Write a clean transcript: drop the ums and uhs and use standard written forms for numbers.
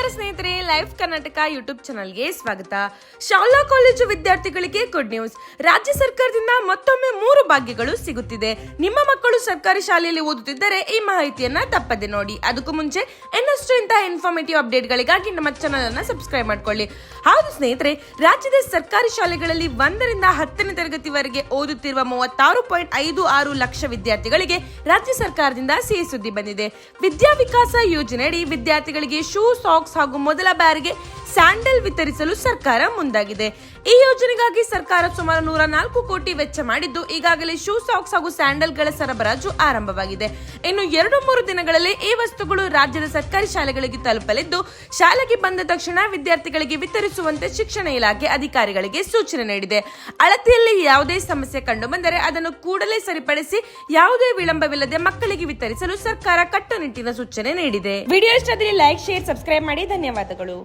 ನಮಸ್ಕಾರ ಸ್ನೇಹಿತರೆ, live Karnataka YouTube ಚಾನಲ್ಗೆ ಸ್ವಾಗತ. ಶಾಲಾ ಕಾಲೇಜು ವಿದ್ಯಾರ್ಥಿಗಳಿಗೆ ಗುಡ್ ನ್ಯೂಸ್. ರಾಜ್ಯ ಸರ್ಕಾರದಿಂದ ಮತ್ತೊಮ್ಮೆ 3 ಭಾಗ್ಯಗಳು ಸಿಗುತ್ತಿದೆ. ನಿಮ್ಮ ಮಕ್ಕಳು ಸರ್ಕಾರಿ ಶಾಲೆಯಲ್ಲಿ ಓದುತ್ತಿದ್ದರೆ ಈ ಮಾಹಿತಿಯನ್ನ ತಪ್ಪದೆ ನೋಡಿ. ಅದಕ್ಕೂ ಮುಂಚೆ ಇನ್ನಷ್ಟು ಇಂತಹ ಇನ್ಫಾರ್ಮೇಟಿವ್ ಅಪ್ಡೇಟ್ಗಳಿಗಾಗಿ ನಮ್ಮ ಚಾನಲ್ ಅನ್ನ ಸಬ್ಸ್ಕ್ರೈಬ್ ಮಾಡ್ಕೊಳ್ಳಿ. ಹೌದು ಸ್ನೇಹಿತರೆ, ರಾಜ್ಯದ ಸರ್ಕಾರಿ ಶಾಲೆಗಳಲ್ಲಿ 1 ರಿಂದ 10ನೇ ತರಗತಿವರೆಗೆ ಓದುತ್ತಿರುವ 36.56 ಲಕ್ಷ ವಿದ್ಯಾರ್ಥಿಗಳಿಗೆ ರಾಜ್ಯ ಸರ್ಕಾರದಿಂದ ಸಿಹಿ ಸುದ್ದಿ ಬಂದಿದೆ. ವಿದ್ಯಾ ವಿಕಾಸ ಯೋಜನೆಯಡಿ ವಿದ್ಯಾರ್ಥಿಗಳಿಗೆ ಶೂ, ಸಾಕ್ಸ್ ಹಾಗೂ ಮೊದಲ ಬಾರಿಗೆ ಸ್ಯಾಂಡಲ್ ವಿತರಿಸಲು ಸರ್ಕಾರ ಮುಂದಾಗಿದೆ. ಈ ಯೋಜನೆಗಾಗಿ ಸರ್ಕಾರ ಸುಮಾರು 104 ಕೋಟಿ ವೆಚ್ಚ ಮಾಡಿದ್ದು, ಈಗಾಗಲೇ ಶೂ, ಸಾಕ್ಸ್ ಹಾಗೂ ಸ್ಯಾಂಡಲ್ಗಳ ಸರಬರಾಜು ಆರಂಭವಾಗಿದೆ. ಇನ್ನು 2-3 ದಿನಗಳಲ್ಲಿ ಈ ವಸ್ತುಗಳು ರಾಜ್ಯದ ಸರ್ಕಾರಿ ಶಾಲೆಗಳಿಗೆ ತಲುಪಲಿದ್ದು, ಶಾಲೆಗೆ ಬಂದ ತಕ್ಷಣ ವಿದ್ಯಾರ್ಥಿಗಳಿಗೆ ವಿತರಿಸುವಂತೆ ಶಿಕ್ಷಣ ಇಲಾಖೆ ಅಧಿಕಾರಿಗಳಿಗೆ ಸೂಚನೆ ನೀಡಿದೆ. ಅಳತೆಯಲ್ಲಿ ಯಾವುದೇ ಸಮಸ್ಯೆ ಕಂಡು ಬಂದರೆ ಅದನ್ನು ಕೂಡಲೇ ಸರಿಪಡಿಸಿ ಯಾವುದೇ ವಿಳಂಬವಿಲ್ಲದೆ ಮಕ್ಕಳಿಗೆ ವಿತರಿಸಲು ಸರ್ಕಾರ ಕಟ್ಟುನಿಟ್ಟಿನ ಸೂಚನೆ ನೀಡಿದೆ. ವಿಡಿಯೋ ಇಷ್ಟದಲ್ಲಿ ಲೈಕ್, ಶೇರ್, ಸಬ್ಸ್ಕ್ರೈಬ್ ಮಾಡಿ. ಧನ್ಯವಾದಗಳು.